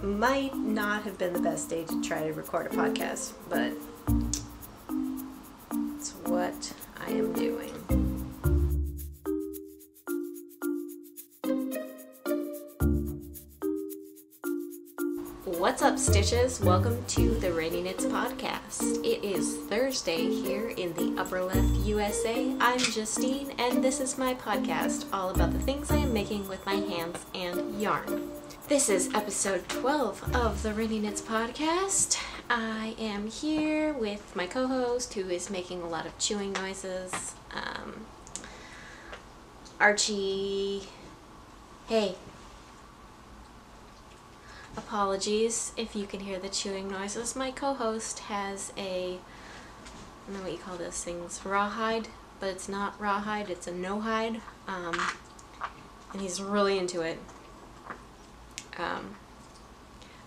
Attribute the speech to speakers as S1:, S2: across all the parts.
S1: might not have been the best day to try to record a podcast, but it's what I am doing. What's up, Stitches? Welcome to the Ranney Knits podcast. It is Thursday here in the upper left USA. I'm Justine, and this is my podcast all about the things I am making with my hands and yarn. This is episode 12 of the Ranney Knits podcast. I am here with my co-host who is making a lot of chewing noises. Archie, hey. Apologies if you can hear the chewing noises. My co-host has I don't know what you call those things, rawhide, but it's not rawhide, it's a no-hide, and he's really into it.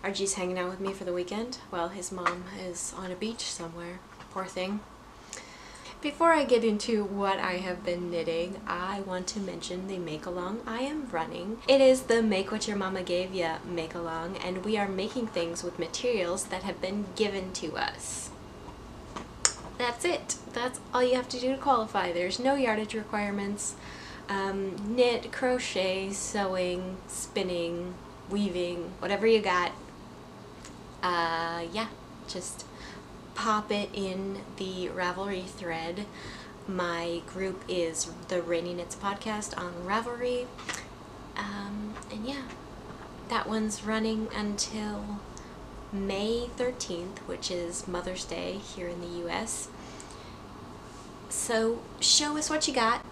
S1: Archie's hanging out with me for the weekend while his mom is on a beach somewhere. Poor thing. Before I get into what I have been knitting, I want to mention the make-along I am running. It is the Make What Your Mama Gave Ya make-along, and we are making things with materials that have been given to us. That's it. That's all you have to do to qualify. There's no yardage requirements. Knit, crochet, sewing, spinning, weaving, whatever you got. Yeah, just pop it in the Ravelry thread. My group is the Ranney Knits podcast on Ravelry. And yeah, that one's running until May 13th, which is Mother's Day here in the US. So show us what you got.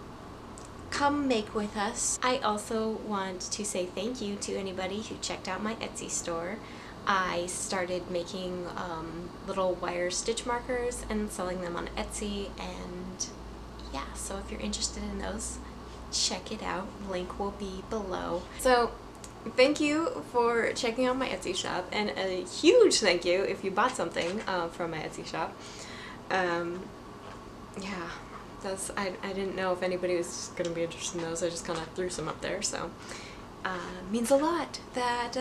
S1: Come make with us. I also want to say thank you to anybody who checked out my Etsy store. I started making little wire stitch markers and selling them on Etsy, and yeah, so if you're interested in those, check it out. Link will be below. So thank you for checking out my Etsy shop, and a huge thank you if you bought something from my Etsy shop. Yeah, I didn't know if anybody was going to be interested in those. I just kind of threw some up there, so it means a lot that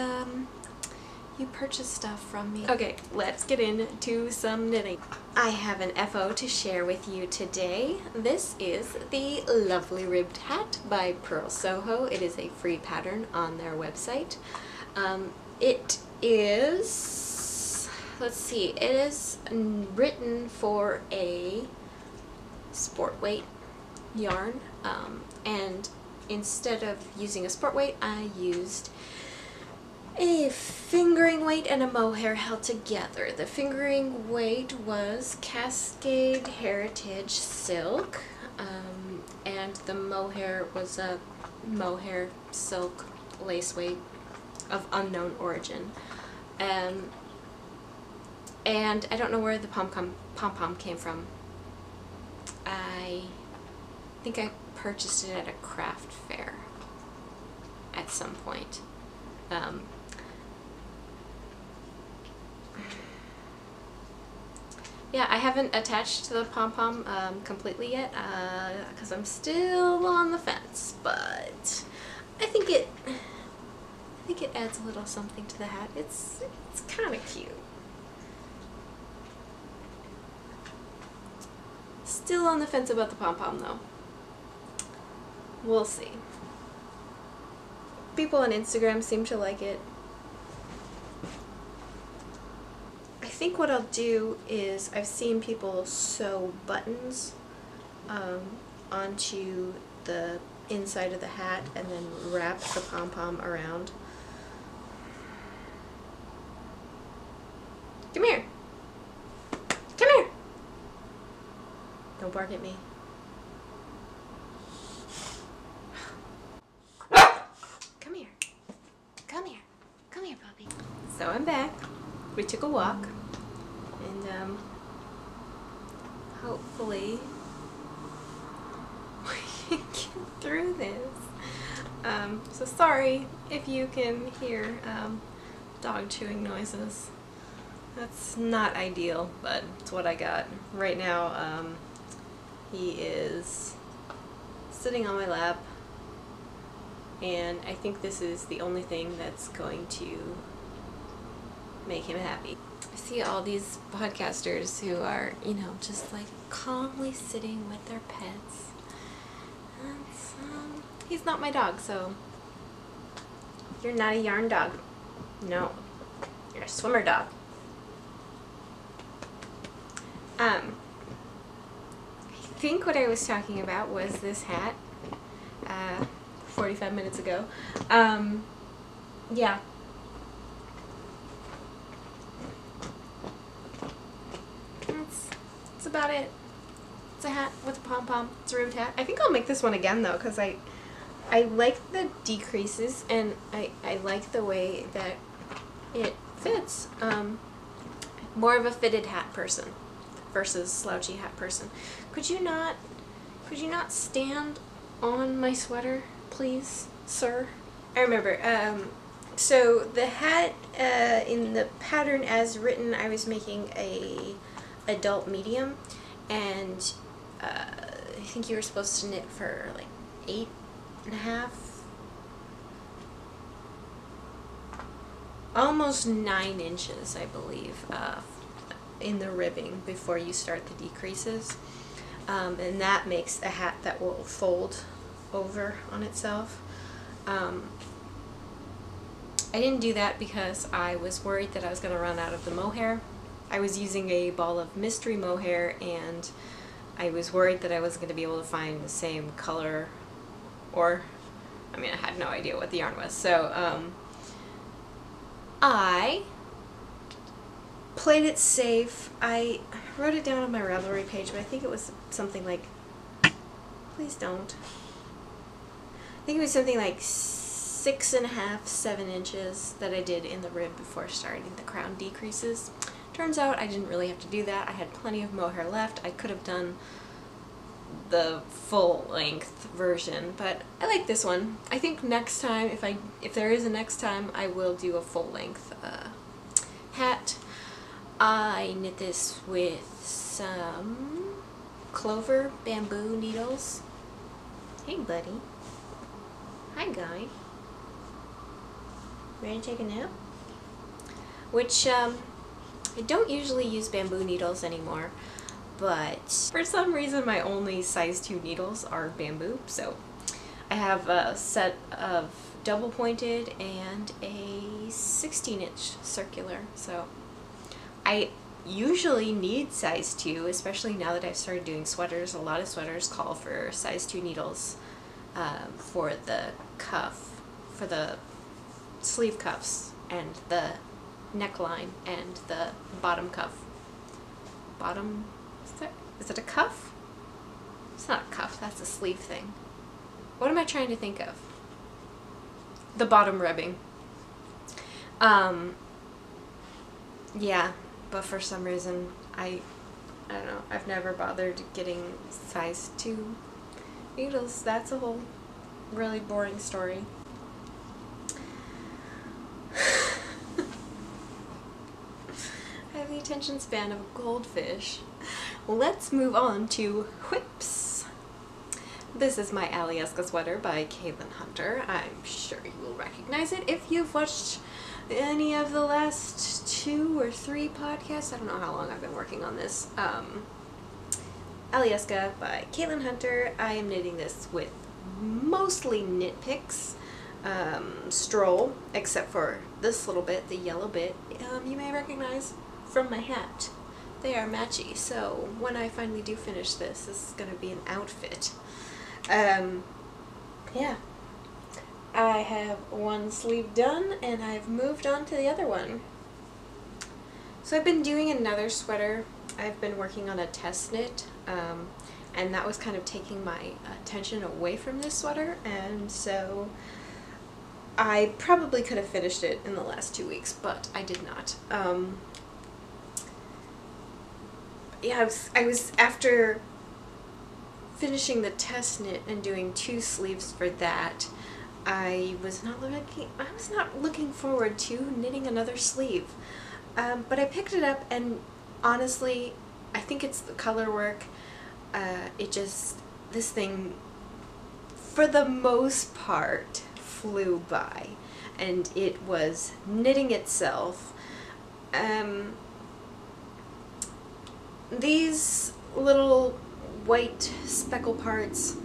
S1: you purchase stuff from me. Okay, let's get into some knitting. I have an FO to share with you today. This is the Lovely Ribbed Hat by Pearl Soho. It is a free pattern on their website. It is, let's see, it is written for a sport weight yarn, and instead of using a sport weight, I used a fingering weight and a mohair held together. The fingering weight was Cascade Heritage Silk, and the mohair was a mohair silk lace weight of unknown origin. And I don't know where the pom-pom came from. I think I purchased it at a craft fair at some point. Yeah, I haven't attached to the pom-pom completely yet, because I'm still on the fence, but I think it adds a little something to the hat. It's kind of cute. Still on the fence about the pom-pom though. We'll see. People on Instagram seem to like it. I think what I'll do is, I've seen people sew buttons onto the inside of the hat and then wrap the pom-pom around. Come here! Come here! Don't bark at me. Come here. Come here. Come here, puppy. So I'm back. We took a walk. And hopefully we can get through this. So sorry if you can hear dog chewing noises. That's not ideal, but it's what I got. Right now, he is sitting on my lap, and I think this is the only thing that's going to make him happy. I see all these podcasters who are, you know, just like calmly sitting with their pets. And, he's not my dog, so you're not a yarn dog. No, you're a swimmer dog. I think what I was talking about was this hat 45 minutes ago. Yeah. That's about it. It's a hat with a pom-pom. It's a ribbed hat. I think I'll make this one again though, because I like the decreases and I like the way that it fits. More of a fitted hat person versus slouchy hat person. Could you not stand on my sweater, please, sir? I remember, so the hat, in the pattern as written, I was making a adult medium, and I think you were supposed to knit for like 8.5, almost 9 inches, I believe, in the ribbing before you start the decreases. And that makes a hat that will fold over on itself. I didn't do that because I was worried that I was going to run out of the mohair. I was using a ball of mystery mohair, and I was worried that I wasn't going to be able to find the same color, or, I mean, I had no idea what the yarn was. So I played it safe. I wrote it down on my Ravelry page, but I think it was something like, please don't. I think it was something like 6.5, 7 inches that I did in the rib before starting the crown decreases. Turns out I didn't really have to do that. I had plenty of mohair left. I could have done the full length version, but I like this one. I think next time, if there is a next time, I will do a full length hat. I knit this with some clover bamboo needles. Hey buddy. Hi guy. Ready to take a nap? Which, I don't usually use bamboo needles anymore, but for some reason my only size 2 needles are bamboo, so I have a set of double pointed and a 16-inch circular, so I usually need size 2, especially now that I've started doing sweaters. A lot of sweaters call for size 2 needles for the cuff, for the sleeve cuffs and the neckline and the bottom cuff. Bottom, is it a cuff? It's not a cuff, that's a sleeve thing. What am I trying to think of? The bottom ribbing. Yeah, but for some reason I don't know, I've never bothered getting size 2 needles. That's a whole really boring story. I have the attention span of a goldfish. Let's move on to whips. This is my Alyeska sweater by Caitlin Hunter. I'm sure you will recognize it if you've watched any of the last 2 or 3 podcasts. I don't know how long I've been working on this. Alyeska by Caitlin Hunter. I am knitting this with mostly knit picks. Stroll, except for this little bit, the yellow bit, you may recognize from my hat. They are matchy, so when I finally do finish this, this is going to be an outfit. Yeah. I have one sleeve done, and I've moved on to the other one. So I've been doing another sweater. I've been working on a test knit, and that was kind of taking my attention away from this sweater, and so I probably could have finished it in the last 2 weeks, but I did not. Yeah, I was after finishing the test knit and doing 2 sleeves for that, I was not looking forward to knitting another sleeve. But I picked it up, and honestly, I think it's the color work. This thing, for the most part, flew by, and it was knitting itself these little white speckle parts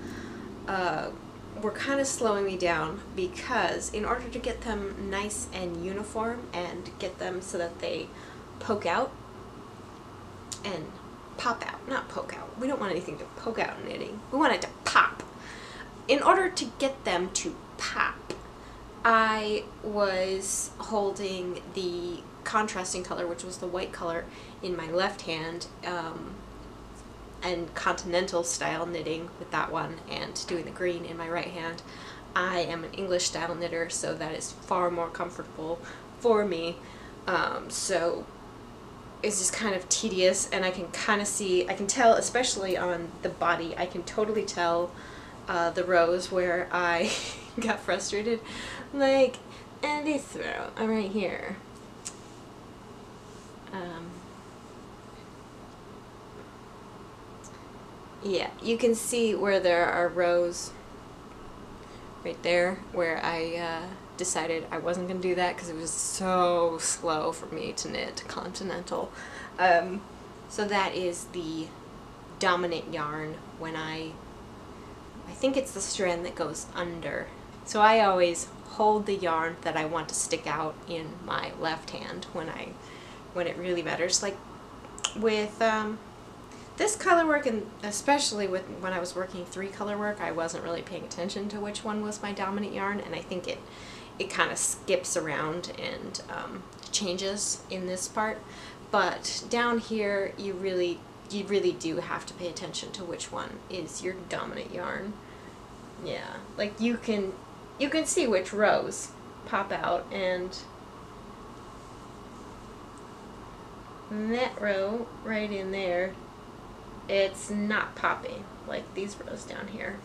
S1: were kind of slowing me down, because in order to get them nice and uniform and get them so that they poke out and pop out, not poke out, we don't want anything to poke out in knitting, we want it to pop. In order to get them to pop, I was holding the contrasting color, which was the white color, in my left hand, and continental style knitting with that one, and doing the green in my right hand. I am an English style knitter, so that is far more comfortable for me. So it's just kind of tedious, and I can kind of see, I can tell, especially on the body, I can totally tell the rows where I got frustrated. Like, and this row, I'm right here. Yeah, you can see where there are rows right there where I decided I wasn't going to do that because it was so slow for me to knit continental. So that is the dominant yarn when I think it's the strand that goes under. So I always hold the yarn that I want to stick out in my left hand when it really matters. Like with this color work, and especially with when I was working 3-color work, I wasn't really paying attention to which one was my dominant yarn, and I think it kind of skips around and changes in this part. But down here, you really do have to pay attention to which one is your dominant yarn. Yeah, like you can see which rows pop out, and that row right in there, it's not popping like these rows down here.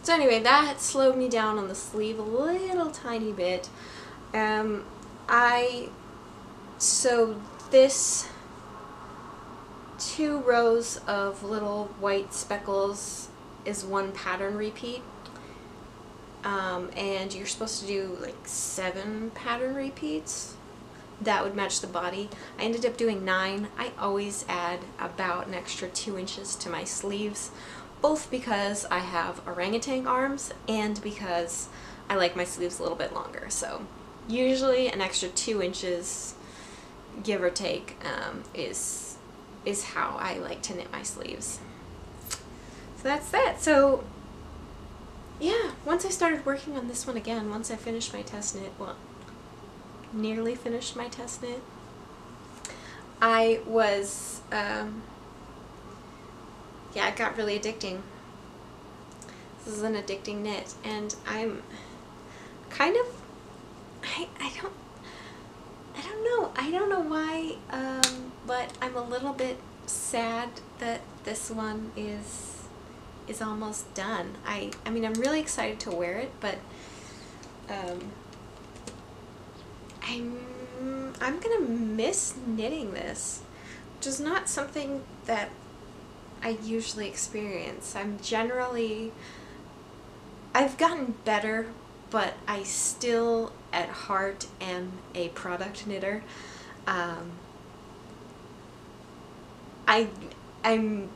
S1: So anyway, that slowed me down on the sleeve a little tiny bit. So this 2 rows of little white speckles is 1 pattern repeat, and you're supposed to do like 7 pattern repeats. That would match the body. I ended up doing 9. I always add about an extra 2 inches to my sleeves, both because I have orangutan arms and because I like my sleeves a little bit longer. So usually an extra 2 inches, give or take, is how I like to knit my sleeves. So that's that. So yeah, once I started working on this one again, once I finished my test knit, well, nearly finished my test knit, I was, yeah, it got really addicting. This is an addicting knit, and I'm kind of, I don't know why, but I'm a little bit sad that this one is almost done. I mean, I'm really excited to wear it, but I'm gonna miss knitting this, which is not something that I usually experience. I've gotten better, but I still at heart am a product knitter. I'm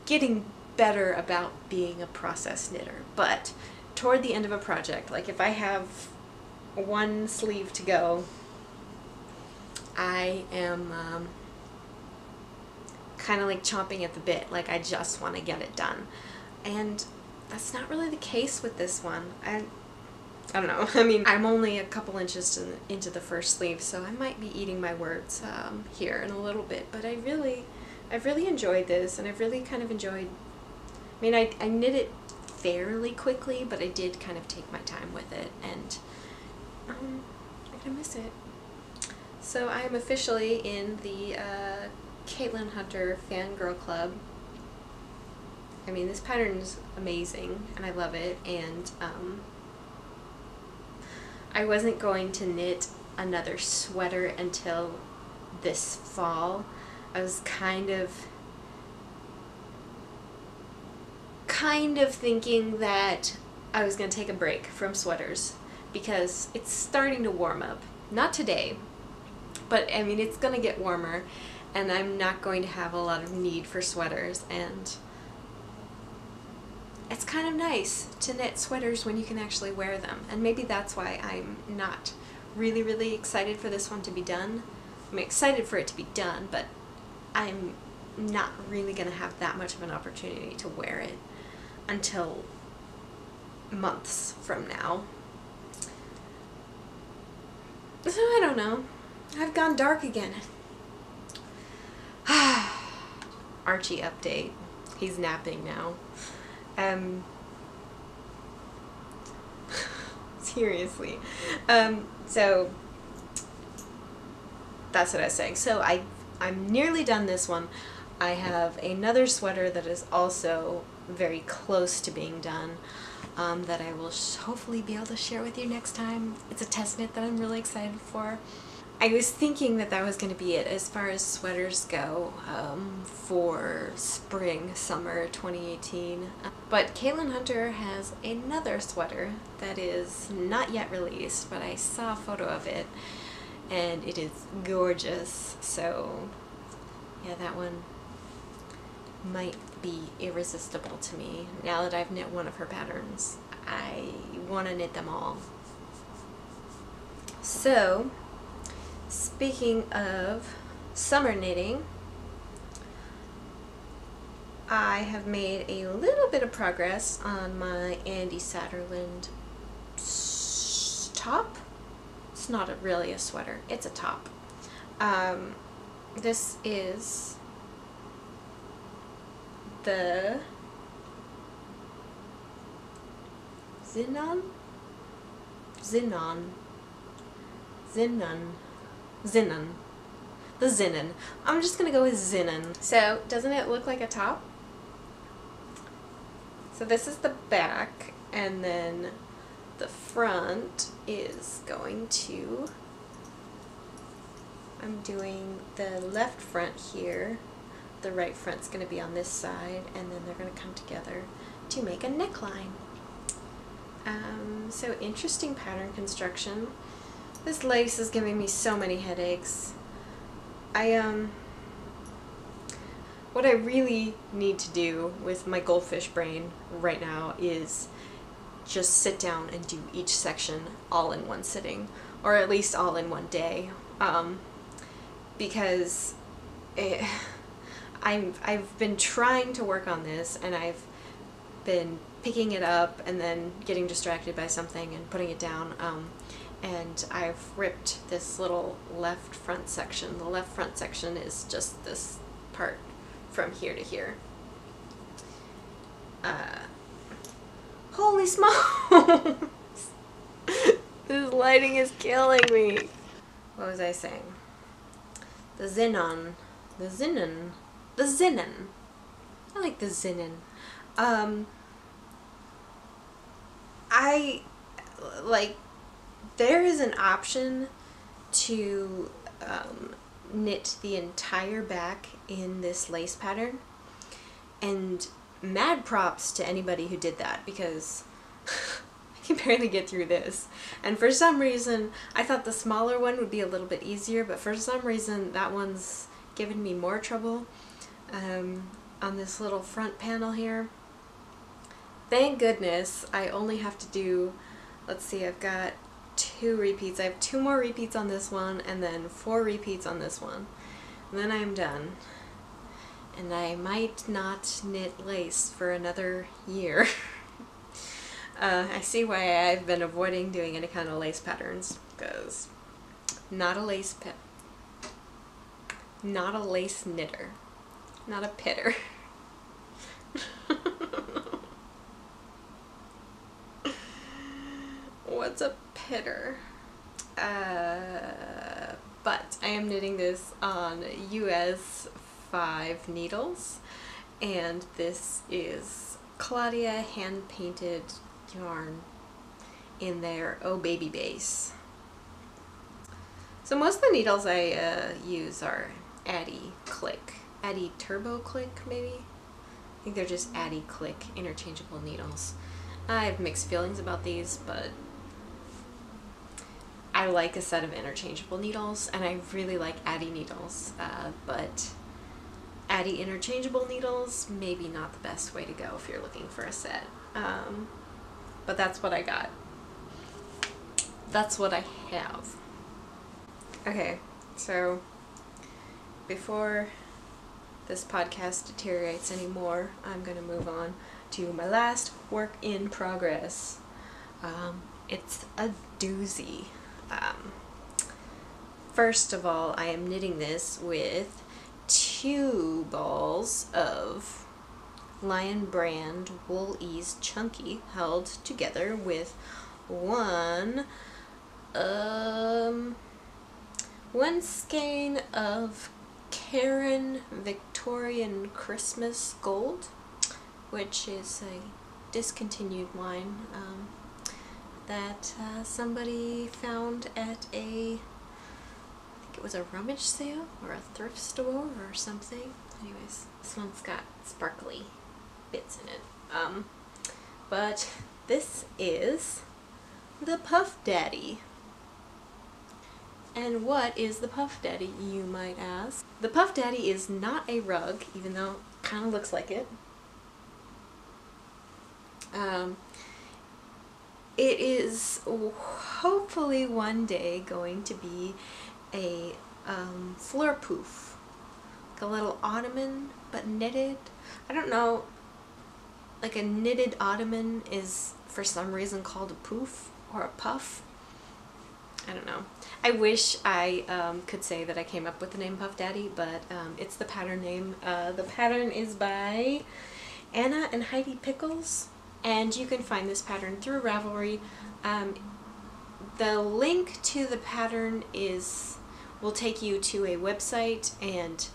S1: getting better about being a process knitter, but toward the end of a project, like if I have 1 sleeve to go, I am kind of like chomping at the bit, like I just want to get it done. And that's not really the case with this one. I don't know. I mean, I'm only a couple inches into the first sleeve, so I might be eating my words here in a little bit, but I've really enjoyed this, and I've really kind of enjoyed, I mean, I knit it fairly quickly, but I did kind of take my time with it, and I'm gonna miss it. So I am officially in the Caitlin Hunter Fangirl Club. I mean, this pattern is amazing, and I love it, and I wasn't going to knit another sweater until this fall. I was kind of thinking that I was going to take a break from sweaters because it's starting to warm up. Not today, But I mean, it's gonna get warmer and I'm not going to have a lot of need for sweaters, and it's kind of nice to knit sweaters when you can actually wear them. And maybe that's why I'm not really excited for this one to be done. I'm excited for it to be done, but I'm not really gonna have that much of an opportunity to wear it until months from now. So I don't know. I've gone dark again. Archie update. He's napping now. Seriously. So that's what I was saying. So I'm nearly done this one. I have another sweater that is also very close to being done, that I will hopefully be able to share with you next time. It's a test knit that I'm really excited for. I was thinking that that was going to be it as far as sweaters go for spring, summer 2018. But Caitlin Hunter has another sweater that is not yet released, but I saw a photo of it and it is gorgeous. So yeah, that one might be irresistible to me. Now that I've knit one of her patterns, I want to knit them all. So, speaking of summer knitting, I have made a little bit of progress on my Andy Satterland top. It's not really a sweater, it's a top. This is the Zinone? The Zinone. I'm just gonna go with Zinone. So, doesn't it look like a top? So this is the back, and then the front is going to, I'm doing the left front here, the right front's going to be on this side, and then they're going to come together to make a neckline. So interesting pattern construction. This lace is giving me so many headaches. What I really need to do with my goldfish brain right now is just sit down and do each section all in one sitting, or at least all in one day, because I've been trying to work on this, and I've been picking it up and then getting distracted by something and putting it down, and I've ripped this little left front section. The left front section is just this part from here to here. Holy smokes! This lighting is killing me. What was I saying? The Zinone. The Zinone. The Zinone. I like the Zinone. There is an option to knit the entire back in this lace pattern, and mad props to anybody who did that, because I can barely get through this. And for some reason, I thought the smaller one would be a little bit easier, but for some reason that one's given me more trouble on this little front panel here. Thank goodness I only have to do, let's see, I've got 2 repeats. I have 2 more repeats on this one, and then 4 repeats on this one. And then I'm done. And I might not knit lace for another year. I see why I've been avoiding doing any kind of lace patterns, because not a lace not a lace knitter, not a pitter. What's a pitter? But I am knitting this on US 5 needles, and this is Claudia hand painted yarn in their Oh Baby base. So most of the needles I use are Addy Click, Addy Turbo Click maybe? I think they're just Addy Click interchangeable needles. I have mixed feelings about these, but I like a set of interchangeable needles, and I really like Addy needles, but Addy interchangeable needles, maybe not the best way to go if you're looking for a set. But that's what I got. That's what I have. Okay, so before this podcast deteriorates anymore, I'm gonna move on to my last work in progress. It's a doozy. First of all, I am knitting this with 2 balls of Lion Brand Wool Ease Chunky held together with one skein of Karen Victorian Christmas Gold, which is a discontinued line that somebody found at I think it was a rummage sale or a thrift store or something. Anyways, this one's got sparkly bits in it. But this is the Puff Daddy. And what is the Puff Daddy, you might ask? The Puff Daddy is not a rug, even though it kind of looks like it. It is hopefully one day going to be a floor poof. Like a little ottoman, but knitted. I don't know, like a knitted ottoman is for some reason called a poof or a puff. I don't know. I wish I could say that I came up with the name Puff Daddy, but it's the pattern name. The pattern is by Anna and Heidi Pickles, and you can find this pattern through Ravelry. The link to the pattern will take you to a website, and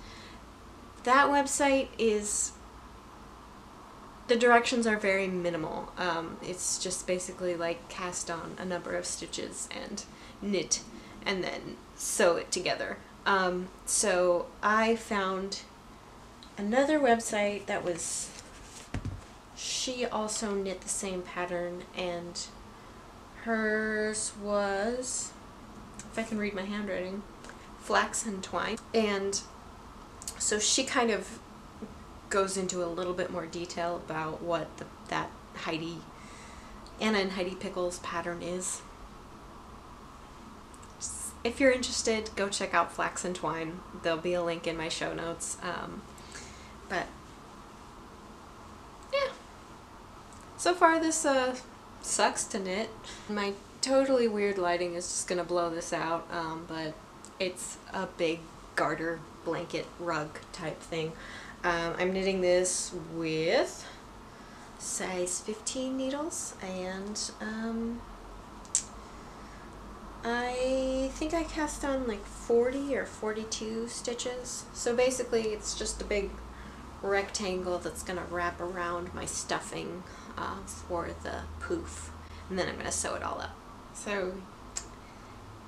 S1: that website is, the directions are very minimal. It's just basically like cast on a number of stitches and knit and then sew it together. So I found another website that was, she also knit the same pattern, and hers was, if I can read my handwriting, Flax and Twine. And so she kind of goes into a little bit more detail about what that Anna and Heidi Pickles pattern is. If you're interested, go check out Flax and Twine. There'll be a link in my show notes. But yeah, so far this sucks to knit. My totally weird lighting is just gonna blow this out, but it's a big garter blanket rug type thing. I'm knitting this with size 15 needles, and I think I cast on like 40 or 42 stitches. So basically it's just a big rectangle that's gonna wrap around my stuffing for the poof, and then I'm gonna sew it all up. So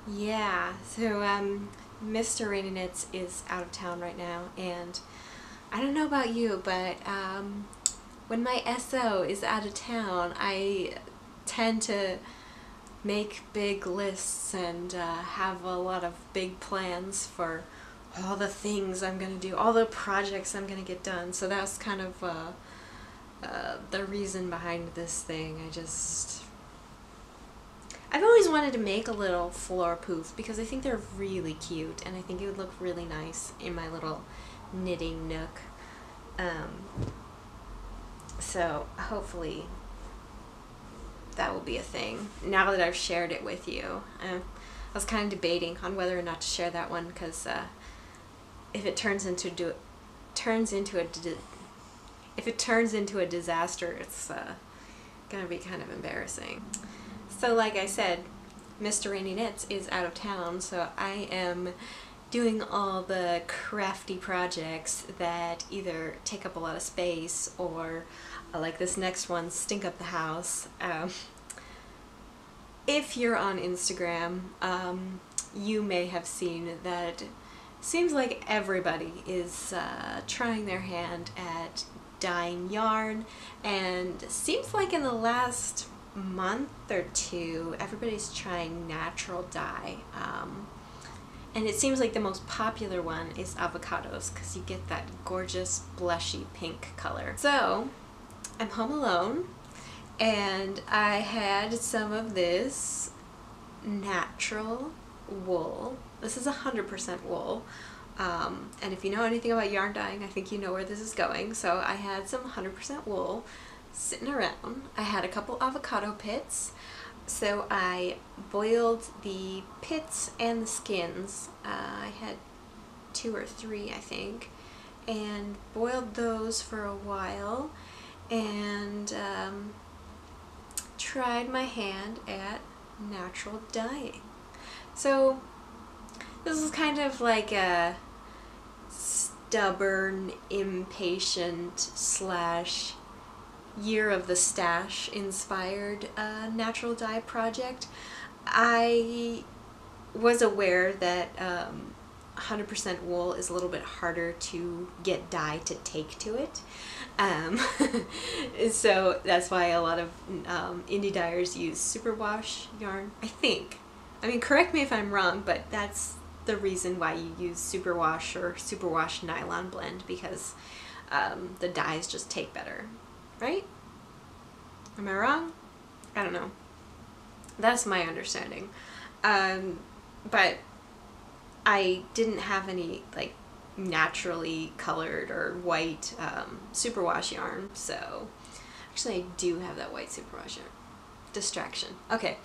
S1: yeah, so Mr. Ranney Knits is out of town right now, and I don't know about you, but when my SO is out of town, I tend to make big lists and have a lot of big plans for all the things I'm gonna do, all the projects I'm gonna get done. So that's kind of the reason behind this thing. I've always wanted to make a little floor poof because I think they're really cute, and I think it would look really nice in my little knitting nook. So hopefully that will be a thing now that I've shared it with you. I was kind of debating on whether or not to share that one, because if it turns into a disaster, it's gonna be kind of embarrassing. So like I said, Mr. Ranney Knits is out of town, so I am doing all the crafty projects that either take up a lot of space or, like this next one, stink up the house. If you're on Instagram, you may have seen that it seems like everybody is trying their hand at dyeing yarn, and seems like in the last month or two, everybody's trying natural dye. And it seems like the most popular one is avocados because you get that gorgeous blushy pink color. So I'm home alone and I had some of this natural wool. This is 100% wool. And if you know anything about yarn dyeing, I think you know where this is going. So I had some 100% wool sitting around. I had a couple avocado pits. So I boiled the pits and the skins. I had 2 or 3, I think, and boiled those for a while and tried my hand at natural dyeing. So this is kind of like a stubborn, impatient / year of the stash inspired natural dye project. I was aware that 100% wool is a little bit harder to get dye to take to it. So that's why a lot of indie dyers use superwash yarn, I think. I mean, correct me if I'm wrong, but that's the reason why you use superwash or superwash nylon blend, because the dyes just take better. Right? Am I wrong? I don't know. That's my understanding. But I didn't have any like naturally colored or white superwash yarn, so actually I do have that white superwash yarn. Distraction. Okay,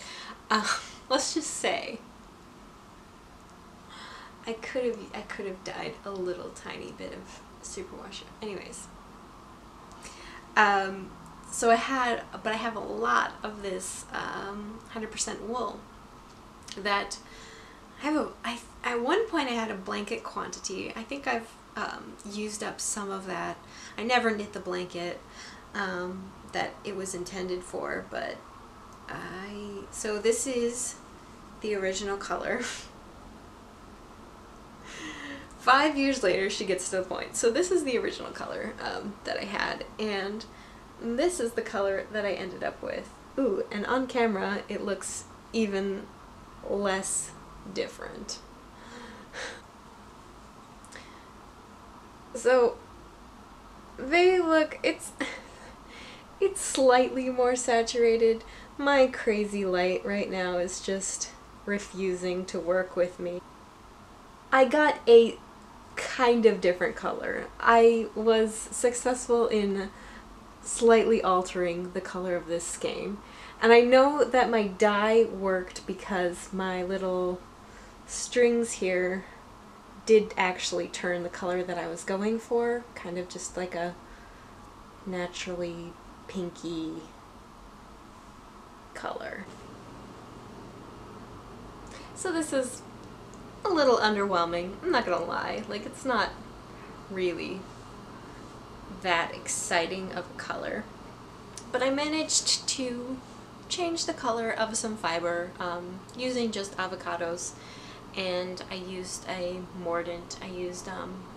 S1: let's just say I could have dyed a little tiny bit of superwash yarn. Anyways. So I have a lot of this 100% wool that at one point I had a blanket quantity. I think I've used up some of that. I never knit the blanket that it was intended for, but so this is the original color. 5 years later she gets to the point. So this is the original color that I had, and this is the color that I ended up with. Ooh, and on camera it looks even less different. So they look, it's slightly more saturated. My crazy light right now is just refusing to work with me. I got a kind of different color. I was successful in slightly altering the color of this skein, and I know that my dye worked because my little strings here did actually turn the color that I was going for, kind of just like a naturally pinky color. So this is a little underwhelming, I'm not gonna lie. Like, it's not really that exciting of a color, but I managed to change the color of some fiber using just avocados, and I used a mordant. I used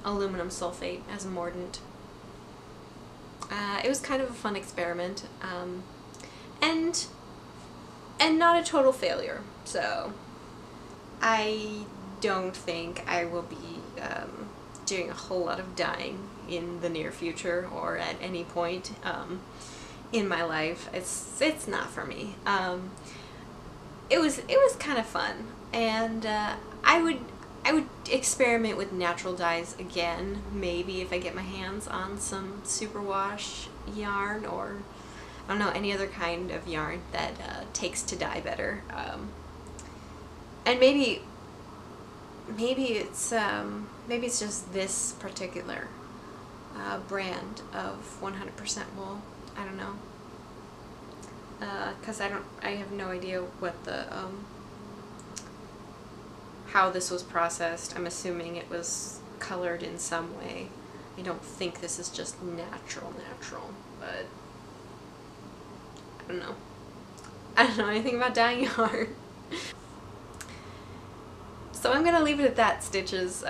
S1: aluminum sulfate as a mordant. It was kind of a fun experiment, and not a total failure, so I don't think I will be doing a whole lot of dyeing in the near future or at any point in my life. It's not for me. It was kind of fun, and I would experiment with natural dyes again, maybe if I get my hands on some superwash yarn, or I don't know, any other kind of yarn that takes to dye better. And maybe it's just this particular brand of 100% wool. I don't know, because I have no idea what the how this was processed. I'm assuming it was colored in some way. I don't think this is just natural, but I don't know. I don't know anything about dyeing yarn. So I'm gonna leave it at that, Stitches.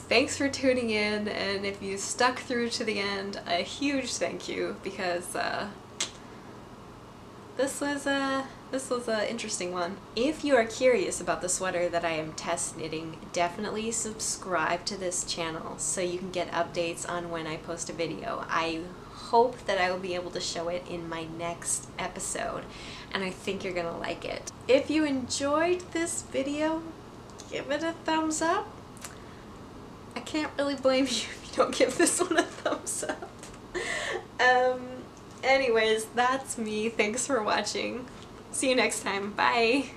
S1: Thanks for tuning in, and if you stuck through to the end, a huge thank you, because this was a interesting one. If you are curious about the sweater that I am test knitting, definitely subscribe to this channel so you can get updates on when I post a video. I hope that I will be able to show it in my next episode, and I think you're gonna like it. If you enjoyed this video, give it a thumbs up. I can't really blame you if you don't give this one a thumbs up. Anyways, that's me. Thanks for watching. See you next time. Bye!